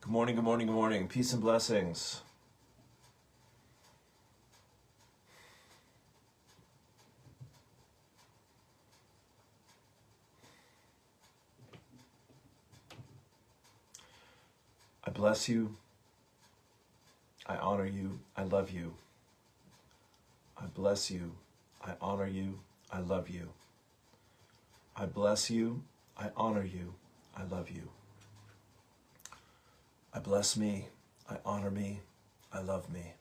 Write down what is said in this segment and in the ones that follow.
Good morning, good morning, good morning. Peace and blessings. I bless you. I honor you. I love you. I bless you. I honor you. I love you. I bless you. I honor you. I love you. I bless me. I honor me. I love me.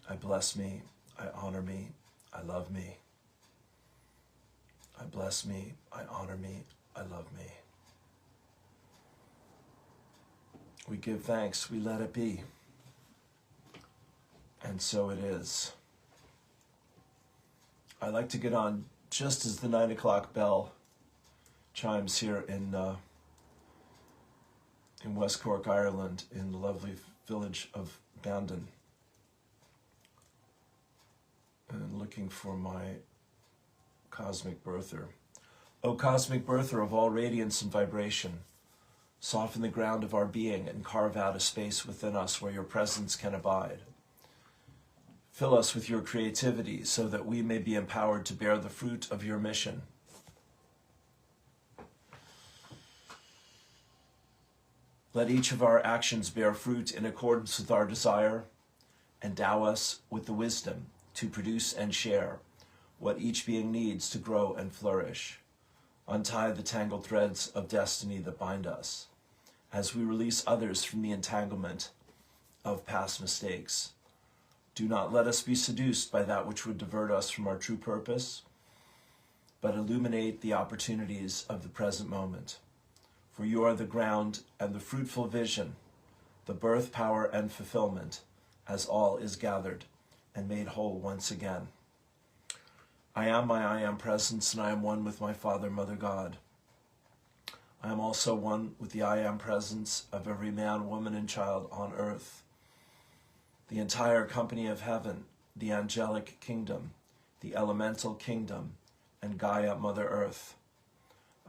I bless me. I honor me. I love me. I bless me. I honor me. I love me. We give thanks. We let it be. And so it is. I like to get on just as the 9 o'clock bell chimes here in West Cork, Ireland, in the lovely village of Bandon, and looking for my cosmic birther. O cosmic birther of all radiance and vibration, soften the ground of our being and carve out a space within us where your presence can abide. Fill us with your creativity so that we may be empowered to bear the fruit of your mission. Let each of our actions bear fruit in accordance with our desire. Endow us with the wisdom to produce and share what each being needs to grow and flourish. Untie the tangled threads of destiny that bind us, as we release others from the entanglement of past mistakes. Do not let us be seduced by that which would divert us from our true purpose, but illuminate the opportunities of the present moment. For you are the ground and the fruitful vision, the birth, power, and fulfillment, as all is gathered and made whole once again. I am my I am presence, and I am one with my Father, Mother, God. I am also one with the I am presence of every man, woman, and child on earth, the entire company of heaven, the angelic kingdom, the elemental kingdom, and Gaia, Mother Earth.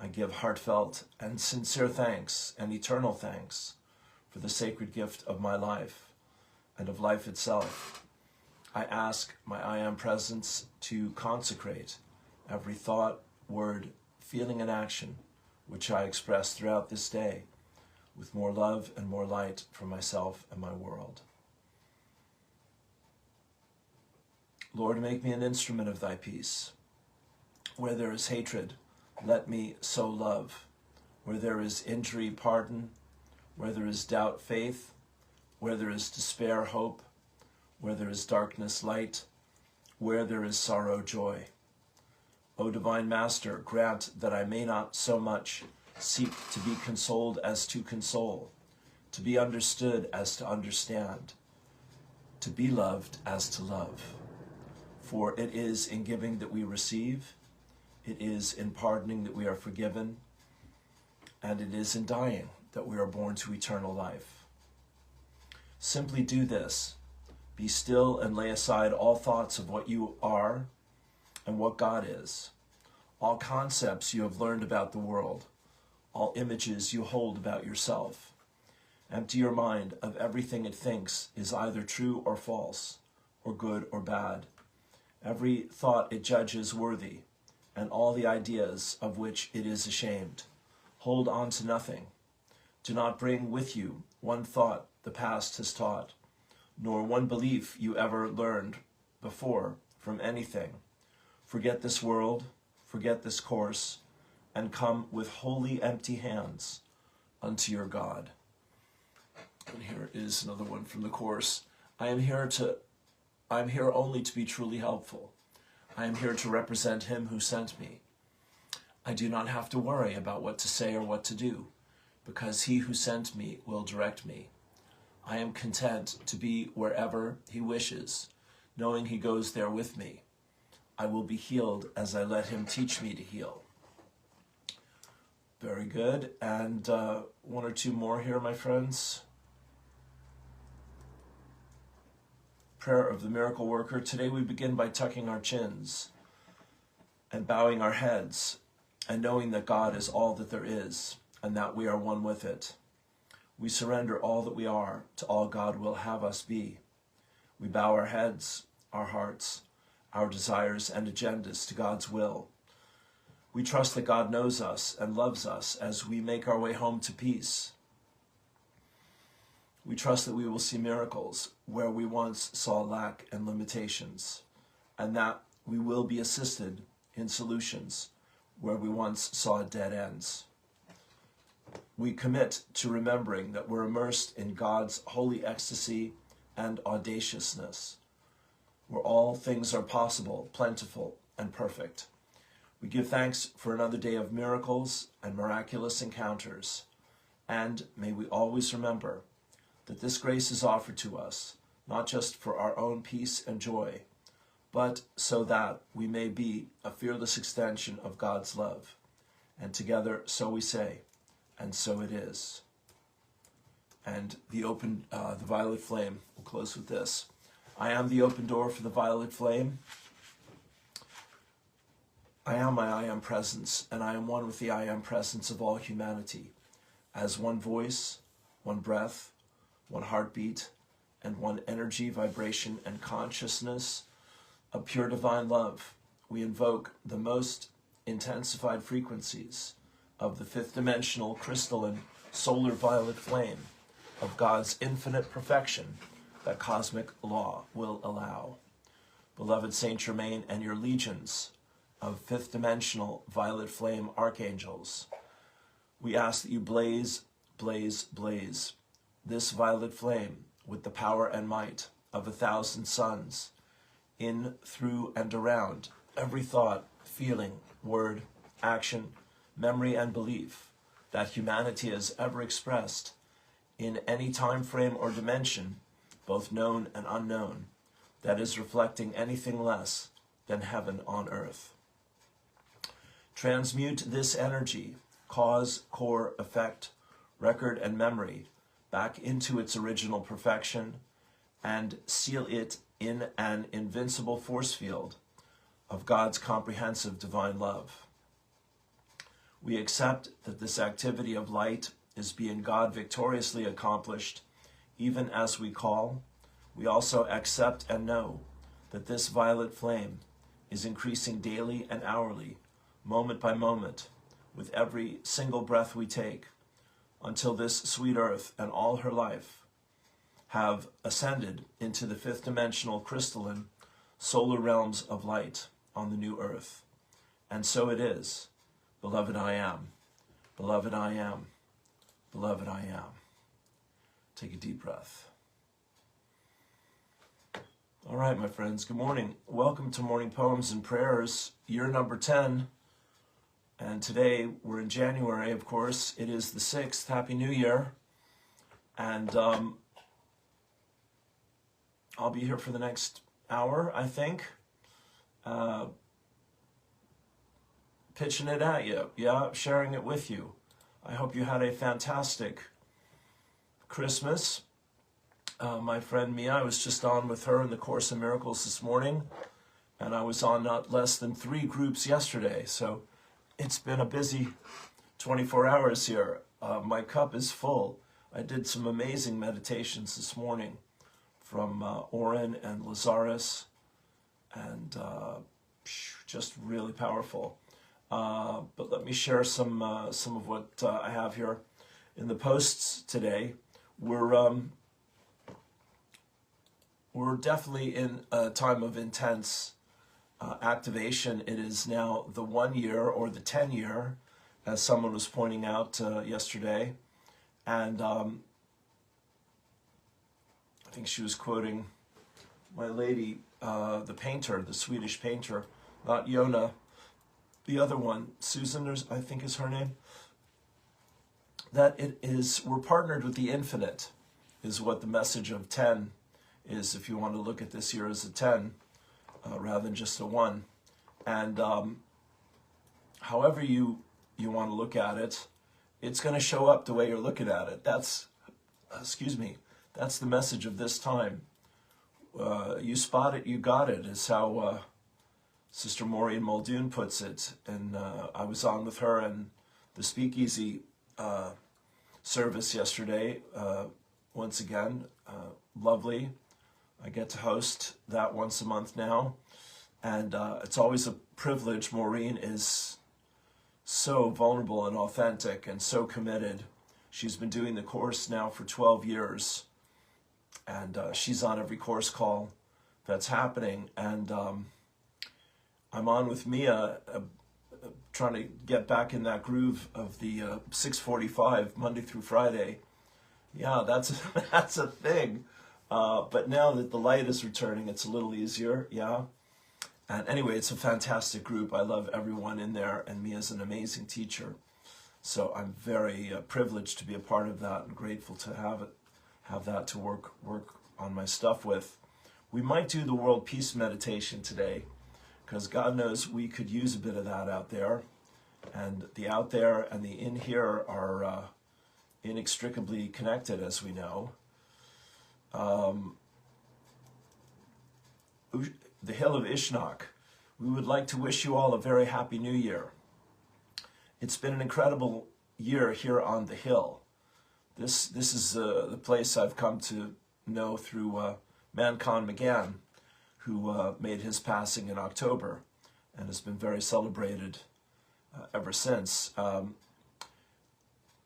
I give heartfelt and sincere thanks and eternal thanks for the sacred gift of my life and of life itself. I ask my I am presence to consecrate every thought, word, feeling, and action which I express throughout this day with more love and more light for myself and my world. Lord, make me an instrument of thy peace. Where there is hatred, let me sow love. Where there is injury, pardon. Where there is doubt, faith. Where there is despair, hope. Where there is darkness, light. Where there is sorrow, joy. O Divine Master, grant that I may not so much seek to be consoled as to console, to be understood as to understand, to be loved as to love. For it is in giving that we receive, it is in pardoning that we are forgiven, and it is in dying that we are born to eternal life. Simply do this. Be still and lay aside all thoughts of what you are and what God is, all concepts you have learned about the world, all images you hold about yourself. Empty your mind of everything it thinks is either true or false, or good or bad, every thought it judges worthy, and all the ideas of which it is ashamed. Hold on to nothing. Do not bring with you one thought the past has taught, nor one belief you ever learned before from anything. Forget this world, forget this course, and come with wholly empty hands unto your God. And here is another one from the course. I am here only to be truly helpful. I am here to represent him who sent me. I do not have to worry about what to say or what to do, because he who sent me will direct me. I am content to be wherever he wishes, knowing he goes there with me. I will be healed as I let him teach me to heal. Very good. And one or two more here, my friends. Prayer of the Miracle Worker. Today we begin by tucking our chins and bowing our heads and knowing that God is all that there is and that we are one with it. We surrender all that we are to all God will have us be. We bow our heads, our hearts, our desires and agendas to God's will. We trust that God knows us and loves us as we make our way home to peace. We trust that we will see miracles where we once saw lack and limitations, and that we will be assisted in solutions where we once saw dead ends. We commit to remembering that we're immersed in God's holy ecstasy and audaciousness, where all things are possible, plentiful, and perfect. We give thanks for another day of miracles and miraculous encounters, and may we always remember that this grace is offered to us, not just for our own peace and joy, but so that we may be a fearless extension of God's love. And together, so we say, and so it is. And the violet flame, we'll close with this. I am the open door for the violet flame. I am my I am presence, and I am one with the I am presence of all humanity, as one voice, one breath, one heartbeat, and one energy, vibration, and consciousness of pure divine love. We invoke the most intensified frequencies of the fifth dimensional crystalline solar violet flame of God's infinite perfection that cosmic law will allow. Beloved Saint Germain and your legions of fifth dimensional violet flame archangels, we ask that you blaze, blaze, blaze this violet flame with the power and might of 1,000 suns in, through, and around every thought, feeling, word, action, memory, and belief that humanity has ever expressed in any time frame or dimension, both known and unknown, that is reflecting anything less than heaven on earth. Transmute this energy, cause, core, effect, record, and memory back into its original perfection, and seal it in an invincible force field of God's comprehensive divine love. We accept that this activity of light is being God victoriously accomplished even as we call. We also accept and know that this violet flame is increasing daily and hourly, moment by moment, with every single breath we take, until this sweet earth and all her life have ascended into the fifth dimensional crystalline solar realms of light on the new earth. And so it is. Beloved, I am. Beloved, I am. Beloved, I am. Take a deep breath. All right, my friends, good morning. Welcome to Morning Poems and Prayers, year number 10. And today, we're in January, of course. It is the 6th. Happy New Year. And I'll be here for the next hour, I think. Pitching it at you, sharing it with you. I hope you had a fantastic Christmas. My friend Mia, I was just on with her in the Course in Miracles this morning, and I was on not less than 3 groups yesterday, so it's been a busy 24 hours here. My cup is full. I did some amazing meditations this morning from Oren and Lazarus, and just really powerful. But let me share some of what I have here in the posts today. We're definitely in a time of intense activation. It is now the 1 year or the 10 year, as someone was pointing out yesterday, and I think she was quoting my lady, the painter, the Swedish painter, not Yona. The other one, Susan, I think is her name, that we're partnered with the infinite, is what the message of 10 is, if you want to look at this year as a 10, rather than just a 1. And however you want to look at it, it's going to show up the way you're looking at it. That's the message of this time. You spot it, you got it, is how Sister Maureen Muldoon puts it. And I was on with her and the Speakeasy service yesterday. Once again, lovely. I get to host that once a month now. And it's always a privilege. Maureen is so vulnerable and authentic and so committed. She's been doing the course now for 12 years. And she's on every course call that's happening. And I'm on with Mia, trying to get back in that groove of the 6:45 Monday through Friday. Yeah, that's a thing. But now that the light is returning, it's a little easier. Yeah. And anyway, it's a fantastic group. I love everyone in there, and Mia's an amazing teacher. So I'm very privileged to be a part of that and grateful to have that to work on my stuff with. We might do the World Peace Meditation today, because God knows we could use a bit of that out there. And the out there and the in here are inextricably connected, as we know. The Hill of Ishnok. We would like to wish you all a very happy new year. It's been an incredible year here on the Hill. This is the place I've come to know through Mpp Jan, who made his passing in October and has been very celebrated ever since.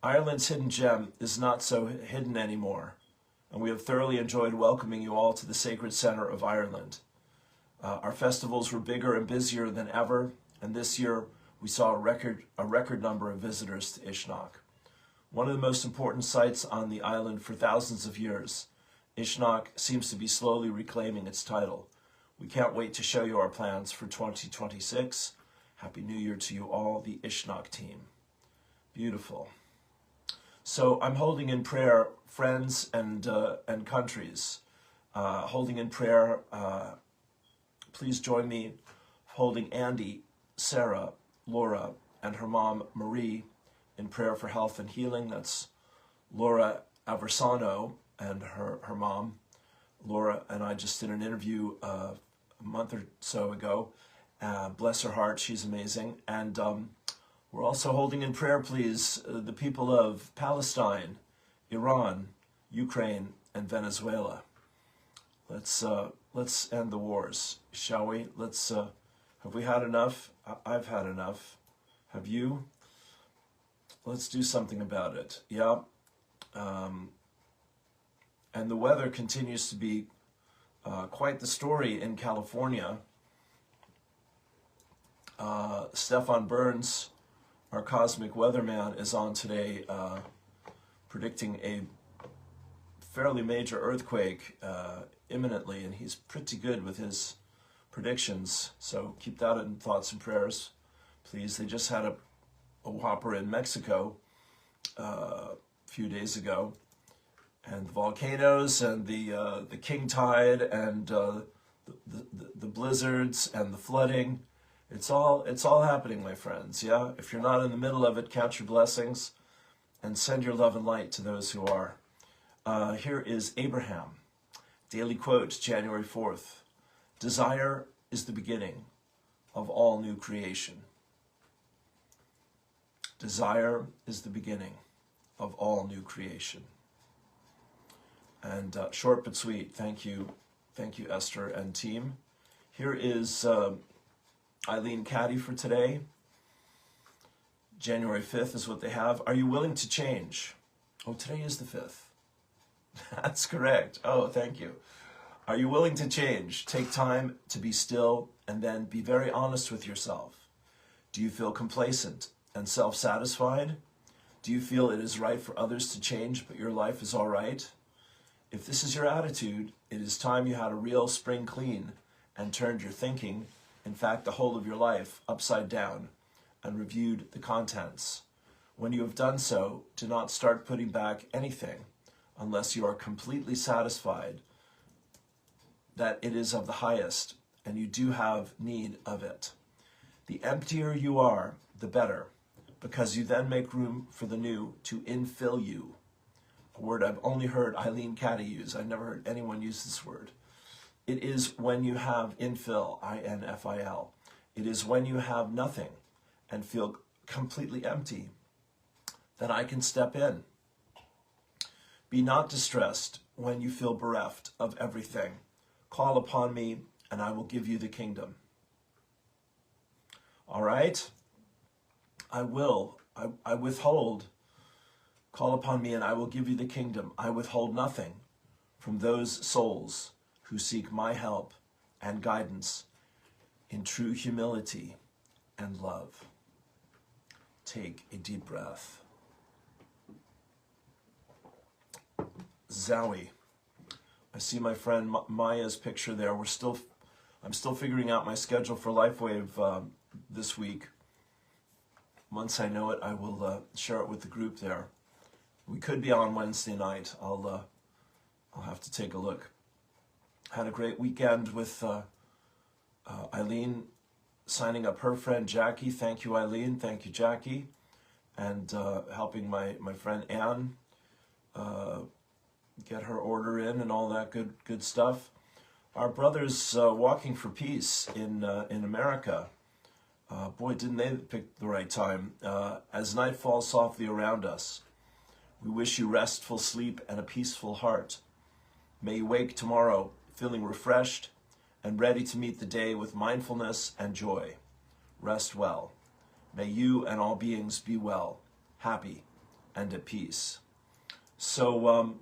Ireland's hidden gem is not so hidden anymore, and we have thoroughly enjoyed welcoming you all to the sacred center of Ireland. Our festivals were bigger and busier than ever, and this year we saw a record number of visitors to Ishnok. One of the most important sites on the island for thousands of years, Ishnok seems to be slowly reclaiming its title. We can't wait to show you our plans for 2026. Happy New Year to you all, the Ishnok team. Beautiful. So I'm holding in prayer friends and countries. Holding in prayer, please join me holding Andy, Sarah, Laura, and her mom, Marie, in prayer for health and healing. That's Laura Aversano and her mom. Laura and I just did an interview a month or so ago. Bless her heart, she's amazing. And we're also holding in prayer, please, the people of Palestine, Iran, Ukraine, and Venezuela. Let's end the wars, shall we? Have we had enough? I've had enough. Have you? Let's do something about it. Yeah. And the weather continues to be quite the story in California. Stefan Burns, our cosmic weatherman, is on today predicting a fairly major earthquake imminently, and he's pretty good with his predictions. So keep that in thoughts and prayers, please. They just had a whopper in Mexico a few days ago, and the volcanoes and the king tide and the blizzards and the flooding. It's all happening, my friends. Yeah, if you're not in the middle of it, count your blessings and send your love and light to those who are. Here is Abraham. Daily quote, January 4th. Desire is the beginning of all new creation. Desire is the beginning of all new creation. And short but sweet. Thank you, Esther and team. Here is Eileen Caddy for today. January 5th is what they have. Are you willing to change? Oh, today is the 5th. That's correct. Oh, thank you. Are you willing to change? Take time to be still and then be very honest with yourself. Do you feel complacent and self-satisfied? Do you feel it is right for others to change, but your life is all right? If this is your attitude, it is time you had a real spring clean and turned your thinking, in fact, the whole of your life, upside down and reviewed the contents. When you have done so, do not start putting back anything unless you are completely satisfied that it is of the highest and you do have need of it. The emptier you are, the better, because you then make room for the new to infill you. A word I've only heard Eileen Caddy use. I've never heard anyone use this word. It is when you have infill, I-N-F-I-L. It is when you have nothing and feel completely empty that I can step in Be not distressed when you feel bereft of everything. Call upon me, and I will give you the kingdom. All right? I will. I withhold. Call upon me, and I will give you the kingdom. I withhold nothing from those souls who seek my help and guidance in true humility and love. Take a deep breath. Zowie. I see my friend Maya's picture there. I'm still figuring out my schedule for LifeWave this week. Once I know it, I will share it with the group there. We could be on Wednesday night. I'll have to take a look. Had a great weekend with Eileen signing up her friend Jackie. Thank you, Eileen. Thank you, Jackie. And helping my friend Anne get her order in and all that good stuff. Our brothers Walking for Peace in America. Boy, didn't they pick the right time. As night falls softly around us, we wish you restful sleep and a peaceful heart. May you wake tomorrow feeling refreshed and ready to meet the day with mindfulness and joy. Rest well. May you and all beings be well, happy, and at peace. So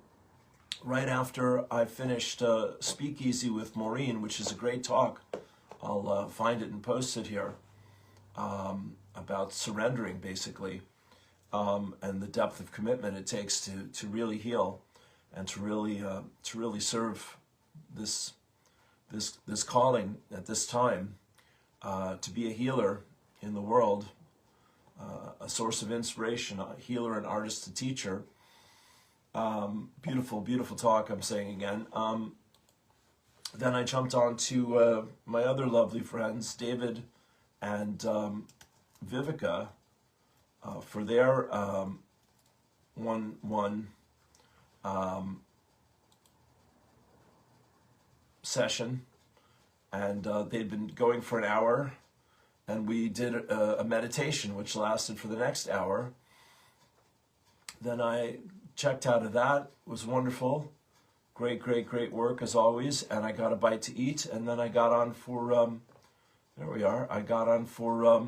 right after I finished Speakeasy with Maureen, which is a great talk, I'll find it and post it here, about surrendering, basically, and the depth of commitment it takes to really heal and to really serve this calling at this time, to be a healer in the world, a source of inspiration, a healer, an artist, a teacher. Beautiful talk, I'm saying again. Then I jumped on to my other lovely friends, David and Vivica, for their one session, and they'd been going for an hour, and we did a meditation which lasted for the next hour. Then I checked out of that. It was wonderful. Great work as always, and I got a bite to eat, and then I got on for there we are. I got on for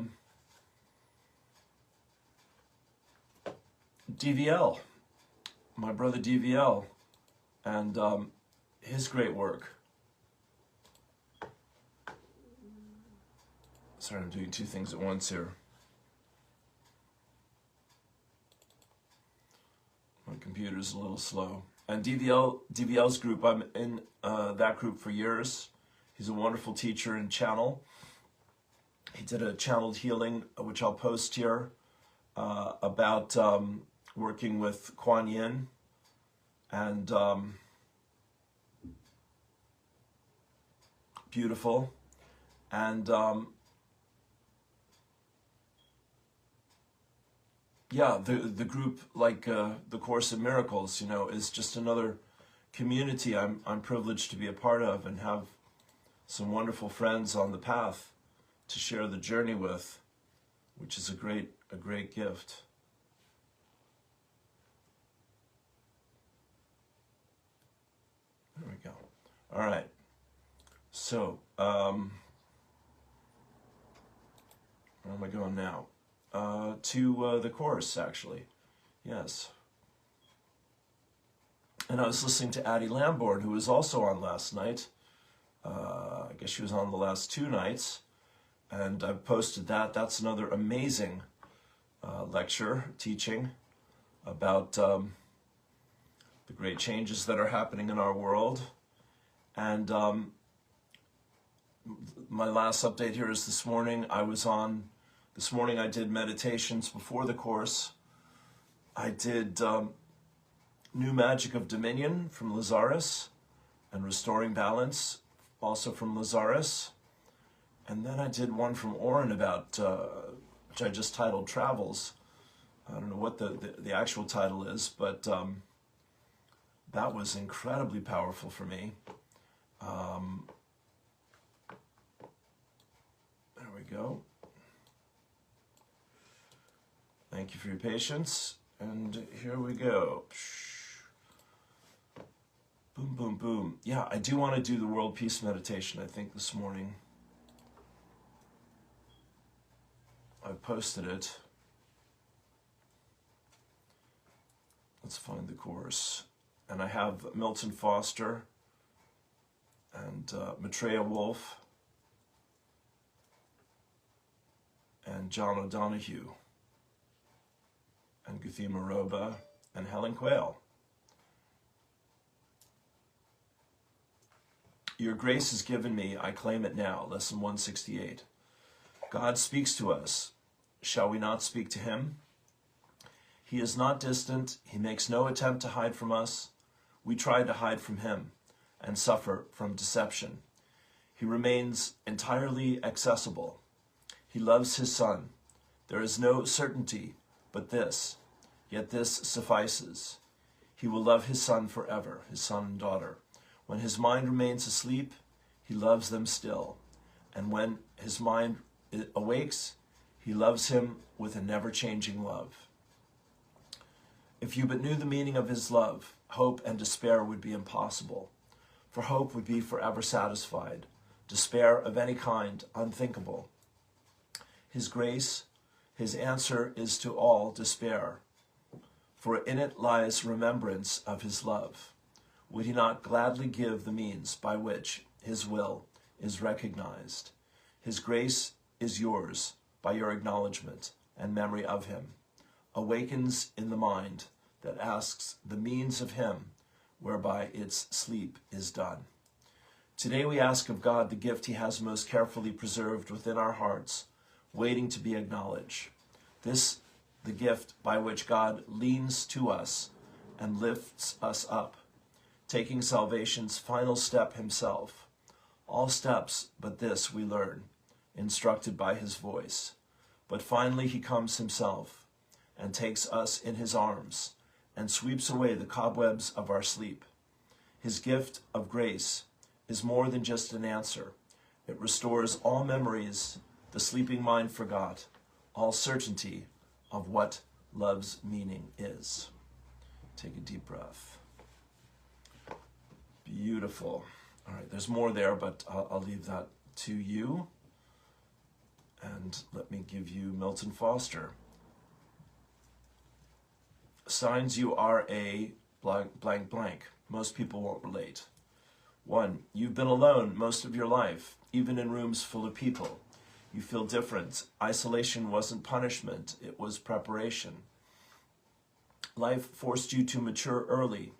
DVL, my brother DVL, and his great work. Sorry, I'm doing two things at once here. My computer's a little slow. And DVL's group, I'm in that group for years. He's a wonderful teacher and channel. He did a channeled healing, which I'll post here, about working with Kuan Yin, and beautiful. And yeah, the group, like the Course in Miracles, you know, is just another community I'm privileged to be a part of and have some wonderful friends on the path to share the journey with, which is a great gift. There we go. All right. So, where am I going now? To the Course, actually. Yes. And I was listening to Addie Lambourne, who was also on last night. I guess she was on the last two nights. And I've posted that. That's another amazing lecture, teaching about the great changes that are happening in our world. And my last update here is this morning. This morning I did meditations before the Course. I did New Magic of Dominion from Lazarus and Restoring Balance, also from Lazarus. And then I did one from Oren about, which I just titled Travels. I don't know what the actual title is, but that was incredibly powerful for me. There we go. Thank you for your patience. And here we go. Boom, boom, boom. Yeah, I do want to do the world peace meditation, I think, this morning. I posted it. Let's find the course. And I have Milton Foster and Maitreya Wolf and John O'Donohue and Guthima Roba and Helen Quayle. Your grace is given me, I claim it now. Lesson 168. God speaks to us. Shall we not speak to him? He is not distant. He makes no attempt to hide from us. We try to hide from him and suffer from deception. He remains entirely accessible. He loves his Son. There is no certainty but this, yet this suffices. He will love his Son forever, his son and daughter. When his mind remains asleep, he loves them still. And when his mind awakes, he loves him with a never-changing love. If you but knew the meaning of his love, hope and despair would be impossible. For hope would be forever satisfied, despair of any kind unthinkable. His grace, his answer is to all despair, for in it lies remembrance of his love. Would he not gladly give the means by which his will is recognized? His grace is yours by your acknowledgement and memory of him, awakens in the mind that asks the means of him whereby its sleep is done. Today we ask of God the gift he has most carefully preserved within our hearts, waiting to be acknowledged. This, the gift by which God leans to us and lifts us up, taking salvation's final step himself. All steps but this we learn, instructed by his voice. But finally he comes himself and takes us in his arms and sweeps away the cobwebs of our sleep. His gift of grace is more than just an answer. It restores all memories the sleeping mind forgot, all certainty of what love's meaning is. Take a deep breath. Beautiful. All right, there's more there, but I'll leave that to you. And let me give you Milton Foster. Signs you are a blank, blank, blank. Most people won't relate. 1, you've been alone most of your life, even in rooms full of people. You feel different. Isolation wasn't punishment, it was preparation. Life forced you to mature early.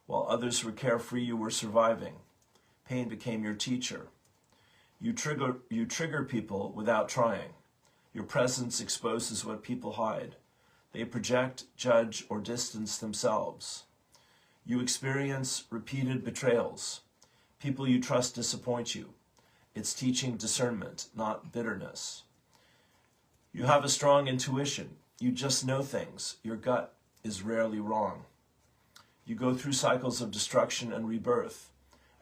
While others were carefree, you were surviving. Pain became your teacher. You trigger people without trying. Your presence exposes what people hide. They project, judge, or distance themselves. You experience repeated betrayals. People you trust disappoint you. It's teaching discernment, not bitterness. You have a strong intuition. You just know things. Your gut is rarely wrong. You go through cycles of destruction and rebirth.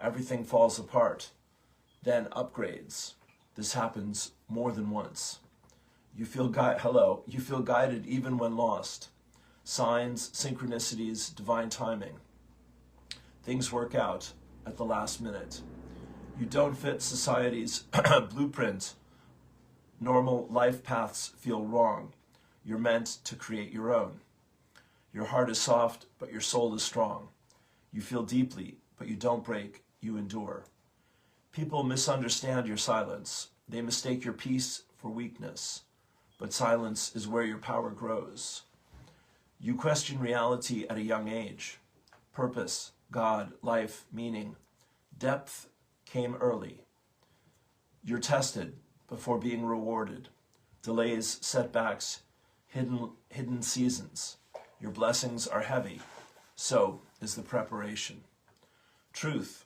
Everything falls apart, then upgrades. This happens more than once. You feel guided even when lost. Signs, synchronicities, divine timing. Things work out at the last minute. You don't fit society's blueprint. Normal life paths feel wrong. You're meant to create your own. Your heart is soft, but your soul is strong. You feel deeply, but you don't break, you endure. People misunderstand your silence. They mistake your peace for weakness, but silence is where your power grows. You question reality at a young age. Purpose, God, life, meaning, depth came early. You're tested before being rewarded. Delays, setbacks, hidden seasons. Your blessings are heavy. So is the preparation. Truth.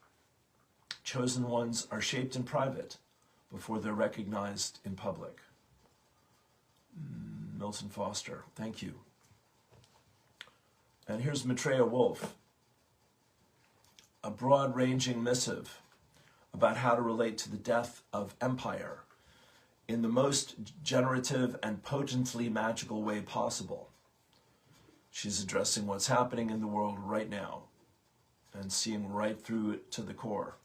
Chosen ones are shaped in private before they're recognized in public. Milton Foster, thank you. And here's Maitreya Wolf, a broad-ranging missive about how to relate to the death of empire in the most generative and potently magical way possible. She's addressing what's happening in the world right now. and seeing right through it to the core.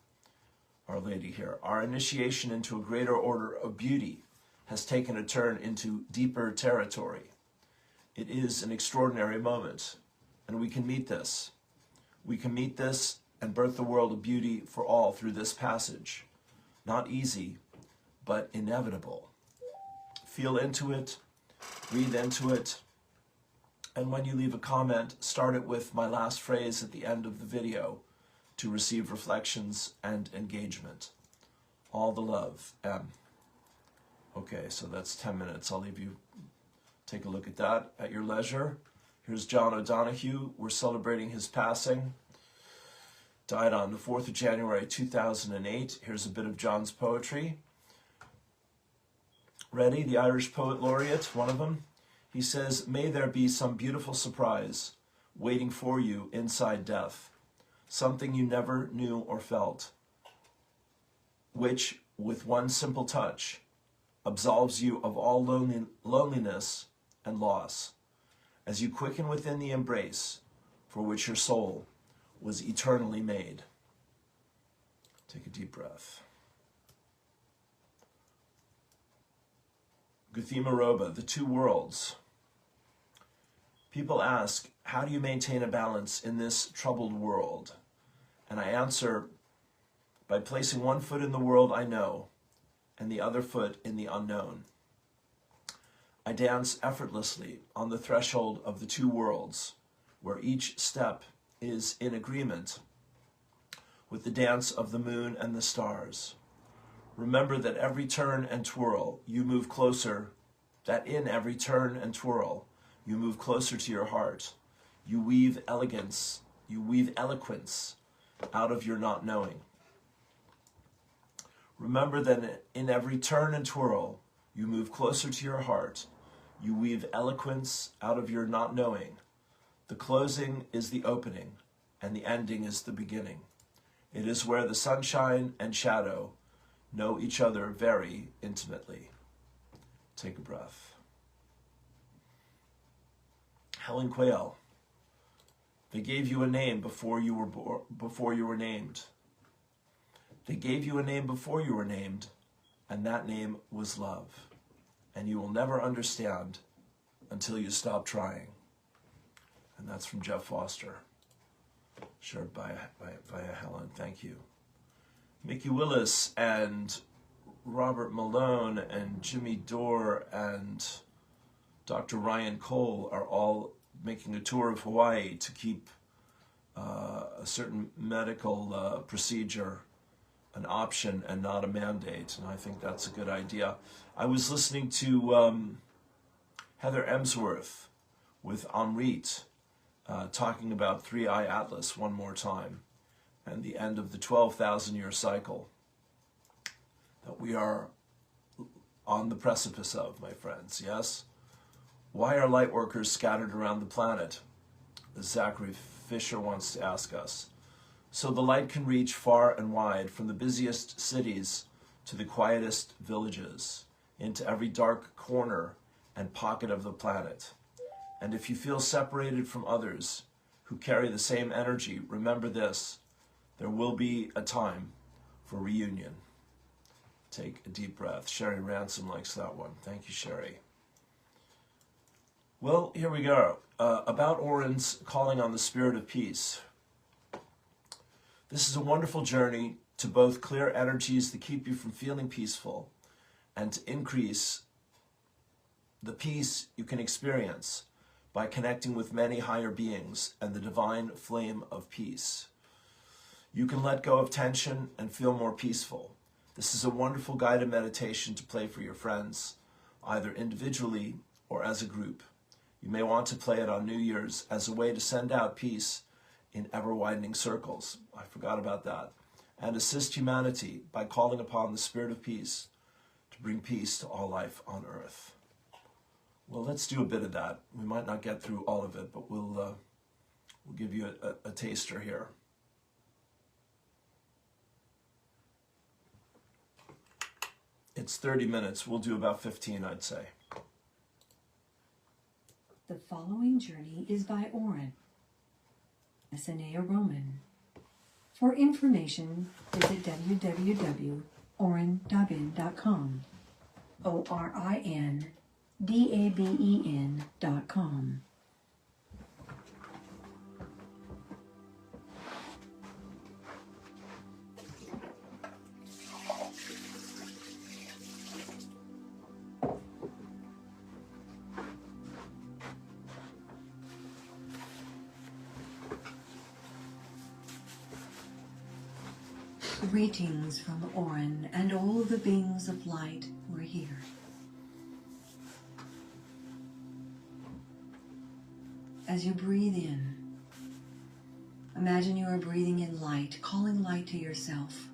Our Lady here. Our initiation into a greater order of beauty has taken a turn into deeper territory. It is an extraordinary moment, and we can meet this. We can meet this and birth the world of beauty for all through this passage. Not easy, but inevitable. Feel into it, breathe into it, and when you leave a comment, start it with my last phrase at the end of the video to receive reflections and engagement. All the love, M. Okay, so that's 10 minutes. I'll leave you take a look at that at your leisure. Here's John O'Donoghue. We're celebrating his passing. Died on the 4th of January 2008. Here's a bit of John's poetry. Ready? The Irish Poet Laureate, one of them. He says, "May there be some beautiful surprise waiting for you inside death, something you never knew or felt, which, with one simple touch, absolves you of all loneliness and loss, as you quicken within the embrace for which your soul was eternally made." Take a deep breath. Guthima Roba, The Two Worlds. People ask, how do you maintain a balance in this troubled world? And I answer, by placing one foot in the world I know, and the other foot in the unknown. I dance effortlessly on the threshold of the two worlds, where each step is in agreement with the dance of the moon and the stars. Remember that every turn and twirl you move closer, that in every turn and twirl you move closer to your heart. You weave elegance, you weave eloquence out of your not knowing. Remember that in every turn and twirl you move closer to your heart. You weave eloquence out of your not knowing. The closing is the opening, and the ending is the beginning. It is where the sunshine and shadow know each other very intimately. Take a breath. Helen Quayle. They gave you a name before you were named. They gave you a name before you were named, and that name was love. And you will never understand until you stop trying. And that's from Jeff Foster, shared via Helen. Thank you. Mickey Willis and Robert Malone and Jimmy Dore and Dr. Ryan Cole are all making a tour of Hawaii to keep a certain medical procedure an option and not a mandate, and I think that's a good idea. I was listening to Heather Emsworth with Amrit talking about 3i Atlas one more time and the end of the 12,000-year cycle that we are on the precipice of, my friends, yes? Why are light workers scattered around the planet? As Zachary Fisher wants to ask us. So the light can reach far and wide, from the busiest cities to the quietest villages, into every dark corner and pocket of the planet. And if you feel separated from others who carry the same energy, remember this: there will be a time for reunion. Take a deep breath. Sherry Ransom likes that one. Thank you, Sherry. Well, here we go. About Oren's calling on the spirit of peace. This is a wonderful journey to both clear energies that keep you from feeling peaceful and to increase the peace you can experience by connecting with many higher beings and the divine flame of peace. You can let go of tension and feel more peaceful. This is a wonderful guided meditation to play for your friends, either individually or as a group. You may want to play it on New Year's as a way to send out peace in ever-widening circles. I forgot about that. And assist humanity by calling upon the spirit of peace to bring peace to all life on earth. Well, let's do a bit of that. We might not get through all of it, but we'll give you a taster here. It's 30 minutes. We'll do about 15, I'd say. The following journey is by Oren, a Sanea Roman. For information, visit www.orindaben.com. ORINDABEN.com. Greetings from Orin and all the beings of light who are here. As you breathe in, imagine you are breathing in light, calling light to yourself.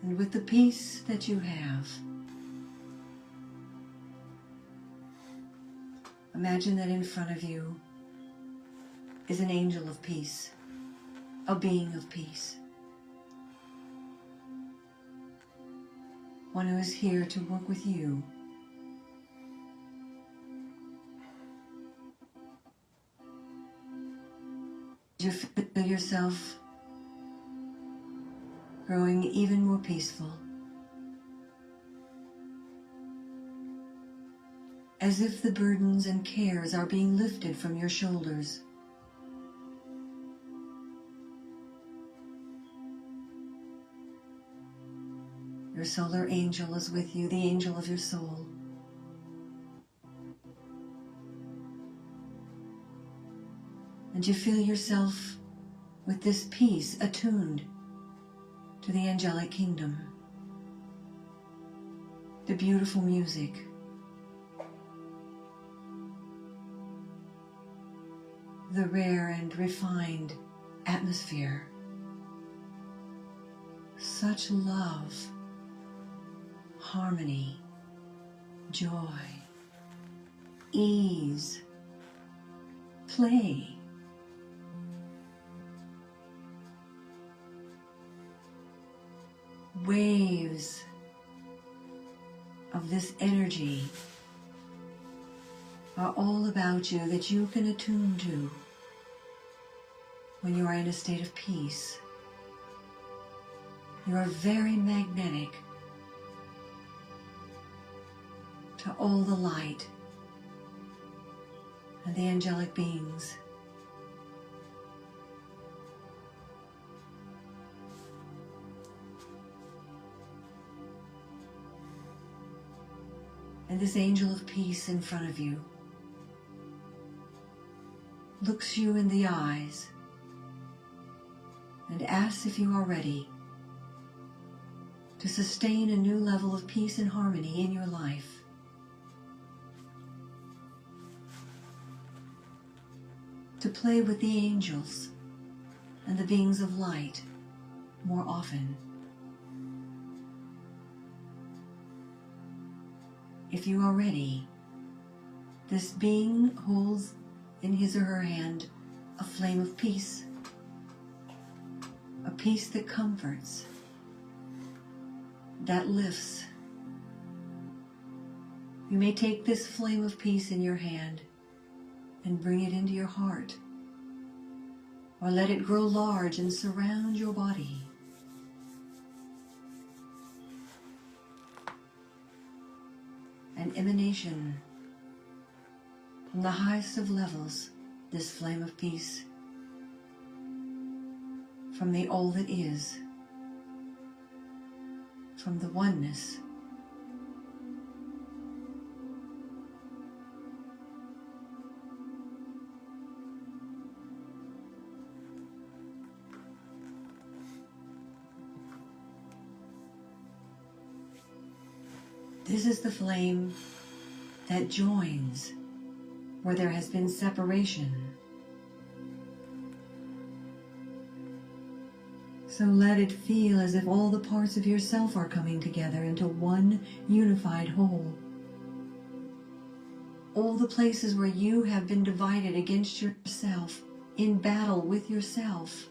And with the peace that you have, imagine that in front of you is an angel of peace, a being of peace. One who is here to work with you. You feel yourself growing even more peaceful, as if the burdens and cares are being lifted from your shoulders. Your solar angel is with you, the angel of your soul. And you feel yourself with this peace attuned to the angelic kingdom, the beautiful music, the rare and refined atmosphere. Such love, harmony, joy, ease, play. Waves of this energy are all about you that you can attune to when you are in a state of peace. You are very magnetic to all the light and the angelic beings. And this angel of peace in front of you looks you in the eyes and asks if you are ready to sustain a new level of peace and harmony in your life. To play with the angels and the beings of light more often. If you are ready, this being holds in his or her hand a flame of peace, a peace that comforts, that lifts. You may take this flame of peace in your hand and bring it into your heart, or let it grow large and surround your body. An emanation from the highest of levels, this flame of peace, from the all that is, from the oneness. This is the flame that joins where there has been separation. So let it feel as if all the parts of yourself are coming together into one unified whole. All the places where you have been divided against yourself, in battle with yourself.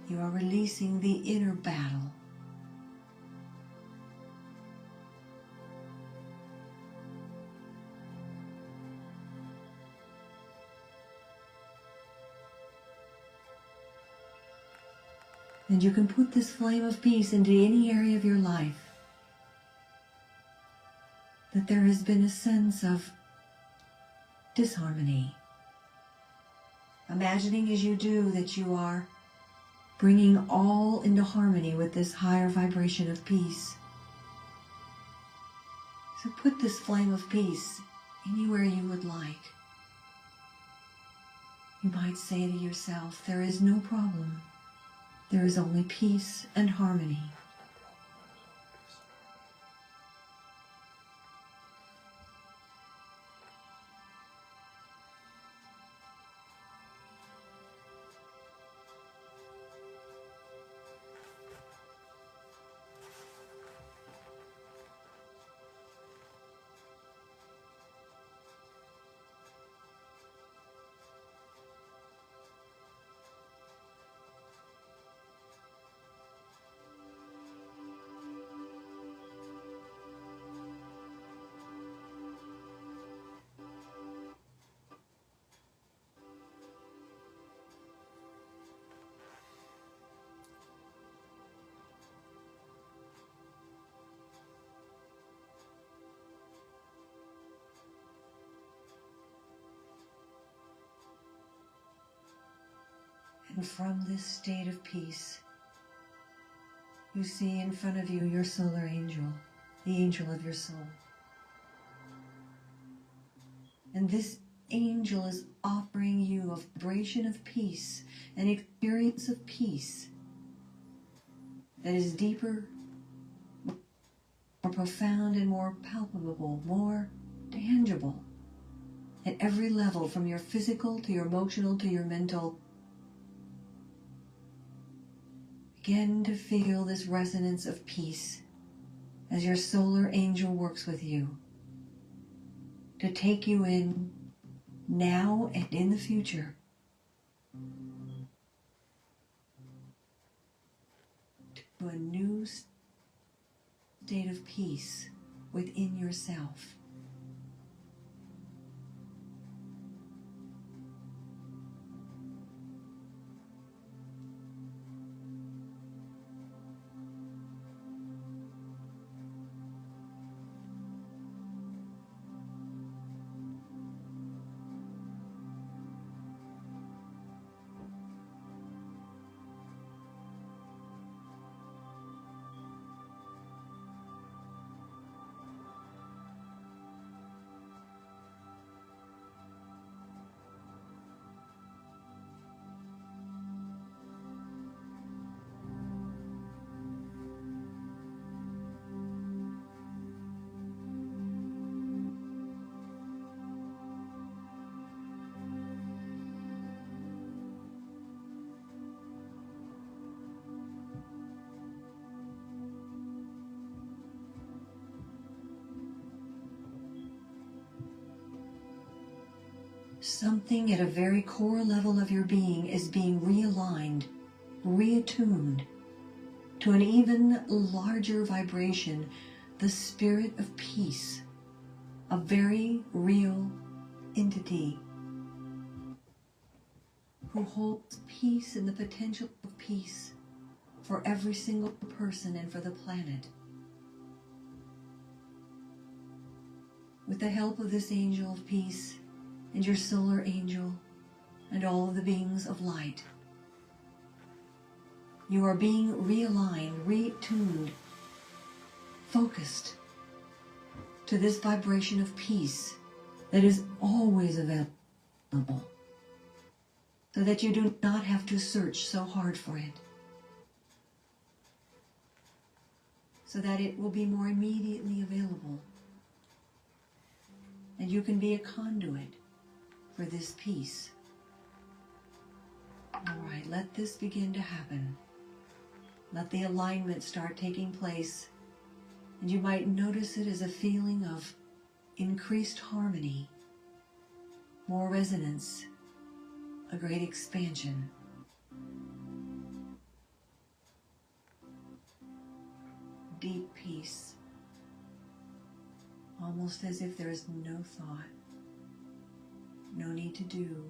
You are releasing the inner battle. And you can put this flame of peace into any area of your life that there has been a sense of disharmony. Imagining as you do that you are bringing all into harmony with this higher vibration of peace. So put this flame of peace anywhere you would like. You might say to yourself, there is no problem. There is only peace and harmony. And from this state of peace, you see in front of you your solar angel, the angel of your soul. And this angel is offering you a vibration of peace, an experience of peace that is deeper, more profound, and more palpable, more tangible at every level, from your physical to your emotional to your mental. Begin to feel this resonance of peace as your solar angel works with you to take you in now and in the future to a new state of peace within yourself. Something at a very core level of your being is being realigned, reattuned to an even larger vibration, the spirit of peace, a very real entity who holds peace and the potential of peace for every single person and for the planet. With the help of this angel of peace and your solar angel and all of the beings of light, you are being realigned, retuned, focused to this vibration of peace that is always available, so that you do not have to search so hard for it, so that it will be more immediately available, and you can be a conduit for this peace. All right, let this begin to happen. Let the alignment start taking place, and you might notice it as a feeling of increased harmony, more resonance, a great expansion. Deep peace, almost as if there is no thought, no need to do.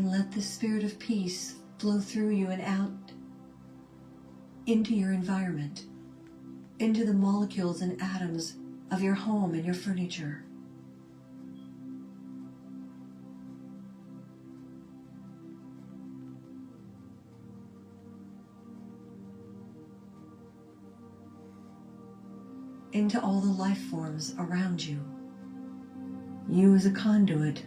And let the spirit of peace flow through you and out into your environment, into the molecules and atoms of your home and your furniture. Into all the life forms around you. You as a conduit.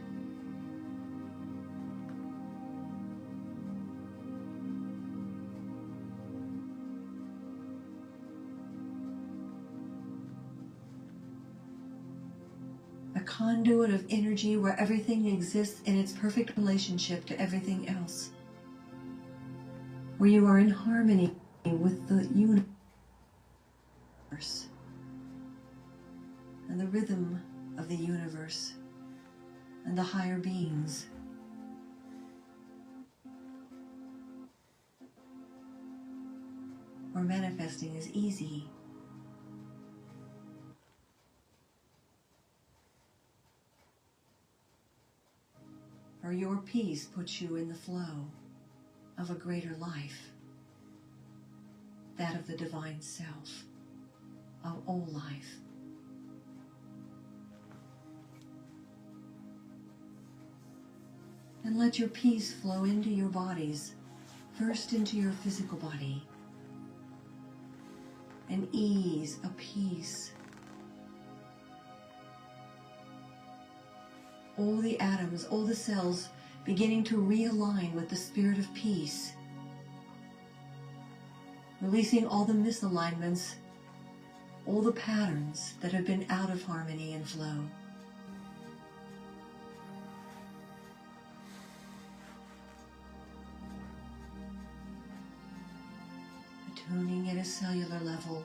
A conduit of energy where everything exists in its perfect relationship to everything else. Where you are in harmony with the universe and the rhythm of the universe and the higher beings. Where manifesting is easy. Or your peace puts you in the flow of a greater life, that of the divine self, of all life. And let your peace flow into your bodies, first into your physical body. An ease, a peace. All the atoms, all the cells beginning to realign with the spirit of peace. Releasing all the misalignments, all the patterns that have been out of harmony and flow. Attuning at a cellular level,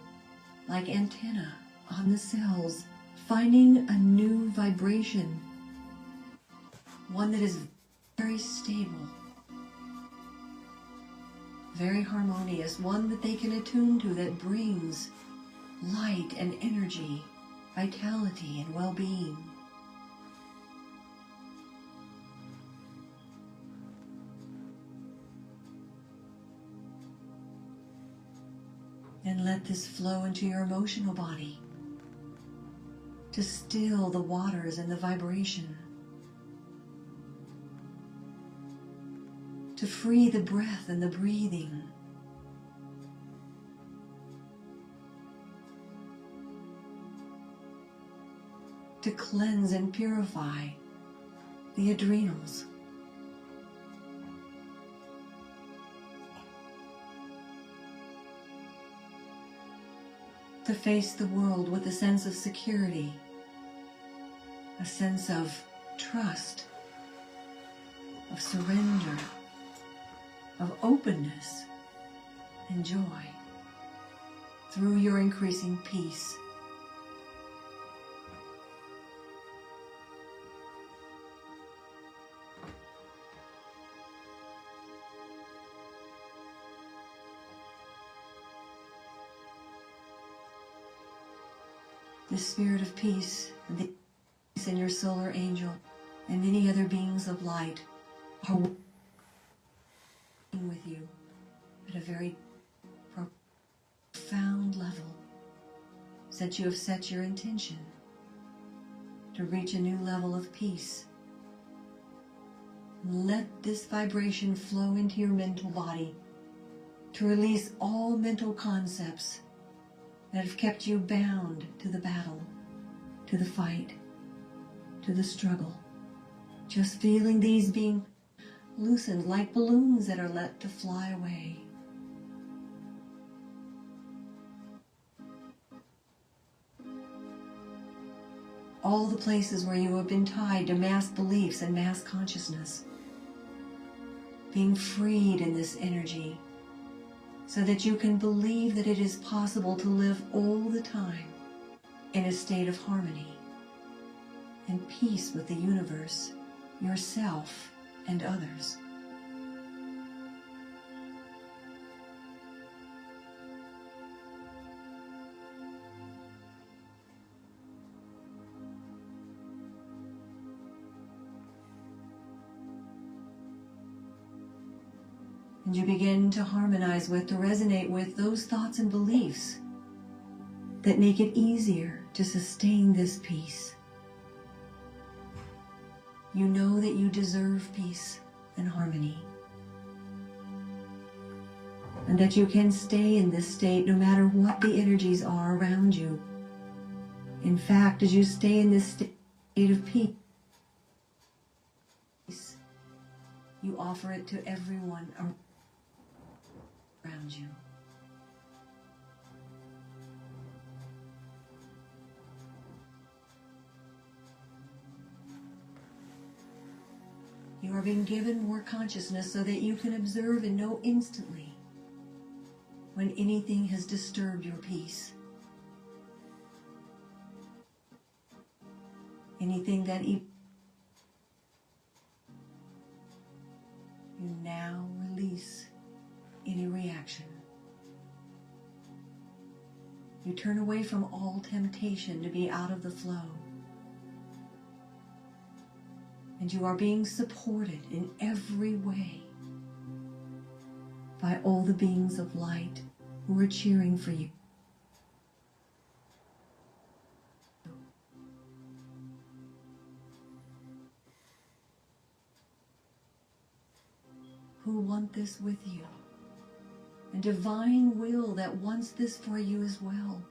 like antenna on the cells, finding a new vibration. One that is very stable, very harmonious, one that they can attune to that brings light and energy, vitality and well-being. And let this flow into your emotional body to still the waters and the vibration. To free the breath and the breathing. To cleanse and purify the adrenals. To face the world with a sense of security, a sense of trust, of surrender, of openness and joy through your increasing peace. The spirit of peace and the peace in your solar angel and many other beings of light are working with you at a very profound level, since you have set your intention to reach a new level of peace. Let this vibration flow into your mental body to release all mental concepts that have kept you bound to the battle, to the fight, to the struggle. Just feeling these being loosened like balloons that are let to fly away. All the places where you have been tied to mass beliefs and mass consciousness, being freed in this energy, so that you can believe that it is possible to live all the time in a state of harmony and peace with the universe, yourself, and others. And you begin to harmonize with, to resonate with those thoughts and beliefs that make it easier to sustain this peace. You know that you deserve peace and harmony, and that you can stay in this state no matter what the energies are around you. In fact, as you stay in this state of peace, you offer it to everyone around you. You are being given more consciousness so that you can observe and know instantly when anything has disturbed your peace. Anything that you now release any reaction. You turn away from all temptation to be out of the flow. And you are being supported in every way by all the beings of light who are cheering for you. Who want this with you, and divine will that wants this for you as well.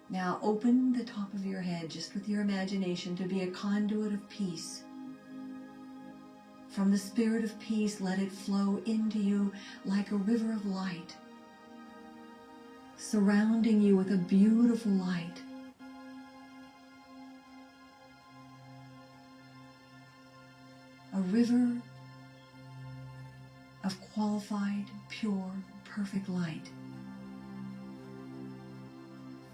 Now open the top of your head just with your imagination to be a conduit of peace. From the spirit of peace, let it flow into you like a river of light, surrounding you with a beautiful light. A river of qualified, pure, perfect light,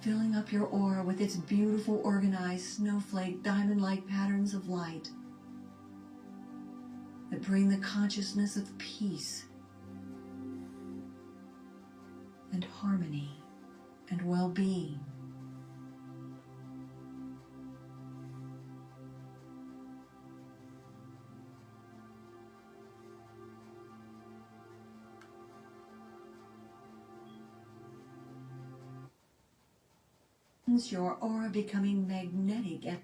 filling up your aura with its beautiful, organized, snowflake, diamond-like patterns of light that bring the consciousness of peace and harmony and well-being. Your aura becoming magnetic and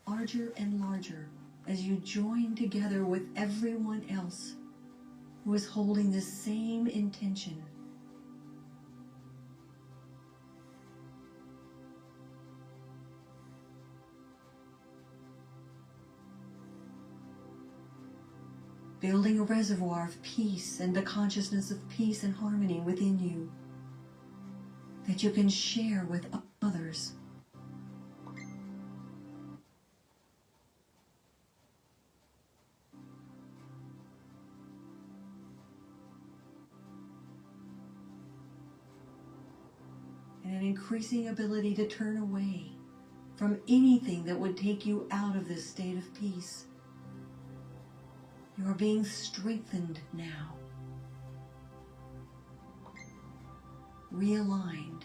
larger and larger as you join together with everyone else who is holding the same intention. Building a reservoir of peace and the consciousness of peace and harmony within you that you can share with others. And an increasing ability to turn away from anything that would take you out of this state of peace. You are being strengthened now, realigned,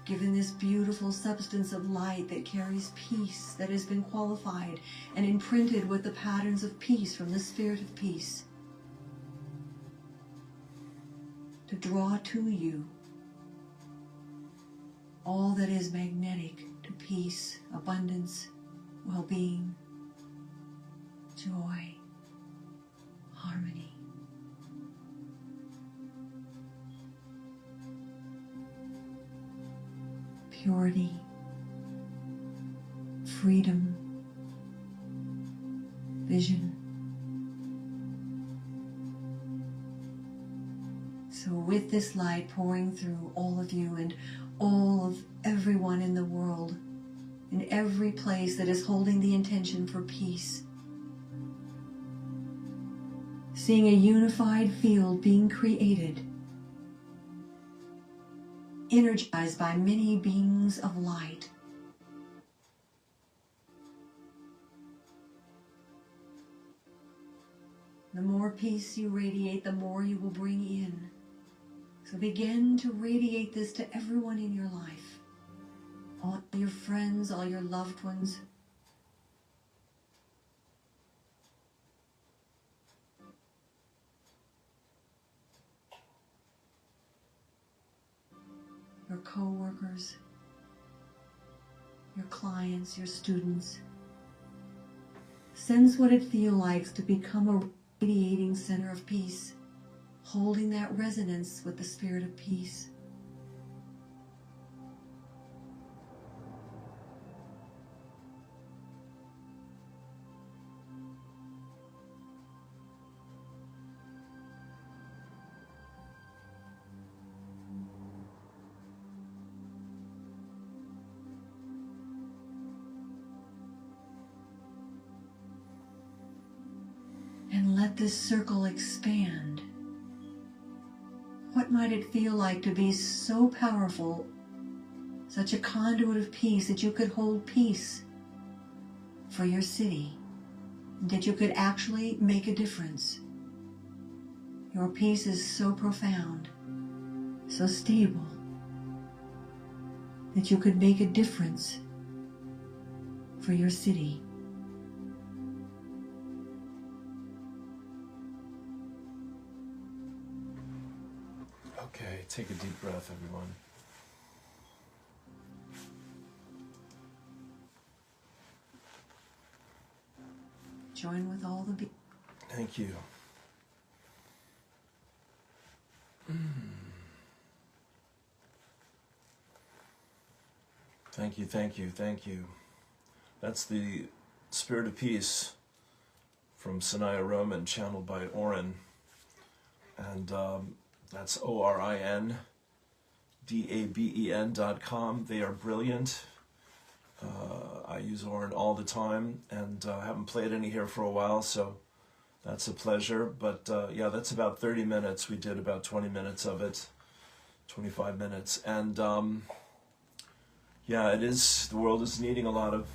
given this beautiful substance of light that carries peace, that has been qualified and imprinted with the patterns of peace from the spirit of peace, to draw to you all that is magnetic to peace, abundance, well-being, joy, harmony. Purity, freedom, vision. So with this light pouring through all of you and all of everyone in the world, in every place that is holding the intention for peace, seeing a unified field being created, energized by many beings of light, The more peace you radiate, the more you will bring in. So begin to radiate this to everyone in your life. All your friends, all your loved ones. Your co-workers, your clients, your students. Sense what it feels like to become a radiating center of peace, holding that resonance with the spirit of peace. And let this circle expand. What might it feel like to be so powerful, such a conduit of peace, that you could hold peace for your city, that you could actually make a difference? Your peace is so profound, so stable, that you could make a difference for your city. Okay, take a deep breath, everyone. Join with all the Thank you. Thank you, thank you, thank you. That's the Spirit of Peace from Sanaya Roman, channeled by Orin. And that's ORINDABEN.com. They are brilliant. I use Orin all the time, and I haven't played any here for a while, so that's a pleasure. But yeah, that's about 30 minutes. We did about 20 minutes of it, 25 minutes. And yeah, it is, the world is needing a lot of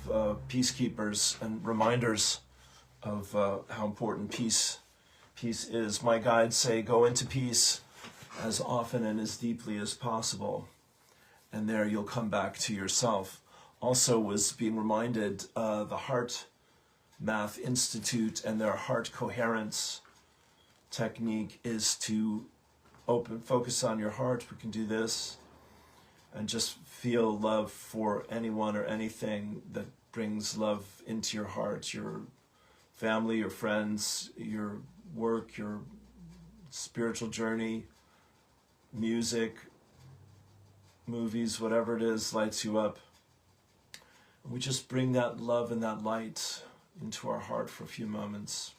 peacekeepers and reminders of how important peace is. My guides say, go into peace as often and as deeply as possible, and there you'll come back to yourself. Also was being reminded, the Heart Math Institute and their heart coherence technique is to focus on your heart. We can do this and just feel love for anyone or anything that brings love into your heart, your family, your friends, your work, your spiritual journey, music, movies, whatever it is, lights you up. We just bring that love and that light into our heart for a few moments.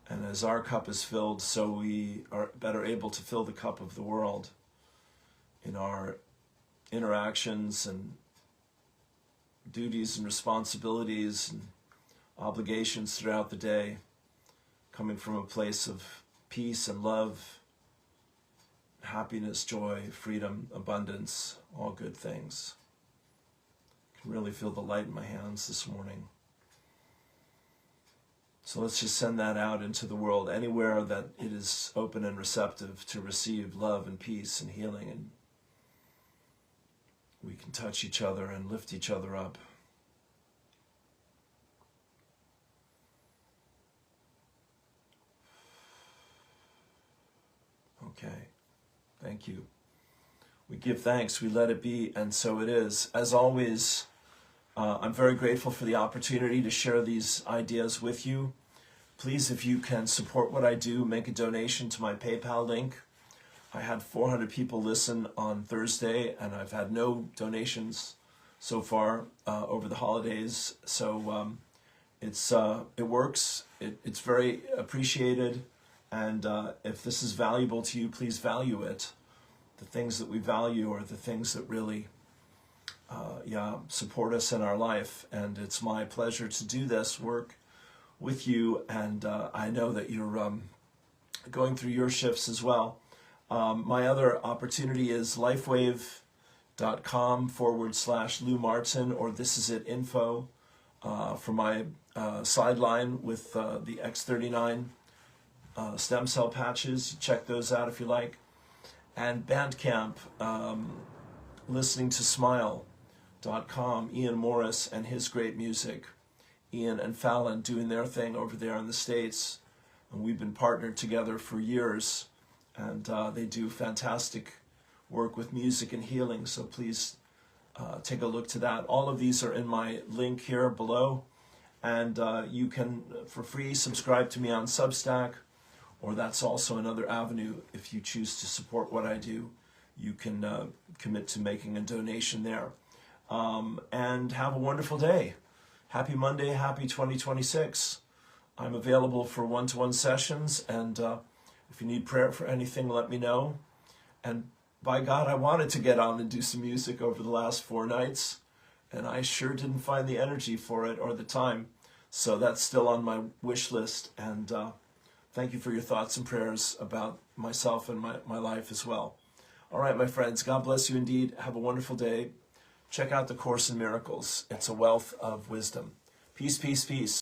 And as our cup is filled, so we are better able to fill the cup of the world in our interactions and duties and responsibilities and obligations throughout the day, coming from a place of peace and love, happiness, joy, freedom, abundance, all good things. I can really feel the light in my hands this morning. So let's just send that out into the world, anywhere that it is open and receptive to receive love and peace and healing, and we can touch each other and lift each other up. Okay, thank you. We give thanks, we let it be, and so it is. As always, I'm very grateful for the opportunity to share these ideas with you. Please, if you can support what I do, make a donation to my PayPal link. I had 400 people listen on Thursday, and I've had no donations so far over the holidays. So it works. It's very appreciated. And if this is valuable to you, please value it. The things that we value are the things that really support us in our life. And it's my pleasure to do this work with you. And I know that you're going through your shifts as well. My other opportunity is LifeWave facebook.com/Lou Martin, or this is it info for my sideline with the X39 stem cell patches. Check those out if you like. And Bandcamp, listening to smile.com, Ian Morris and his great music. Ian and Fallon doing their thing over there in the States. And we've been partnered together for years, and they do fantastic work with music and healing, so please take a look to that. All of these are in my link here below, and you can, for free, subscribe to me on Substack, or that's also another avenue. If you choose to support what I do, you can commit to making a donation there. And have a wonderful day. Happy Monday, happy 2026. I'm available for one-to-one sessions, and if you need prayer for anything, let me know. And by God, I wanted to get on and do some music over the last 4 nights, and I sure didn't find the energy for it or the time. So that's still on my wish list, and thank you for your thoughts and prayers about myself and my life as well. All right, my friends, God bless you indeed. Have a wonderful day. Check out the Course in Miracles. It's a wealth of wisdom. Peace, peace, peace.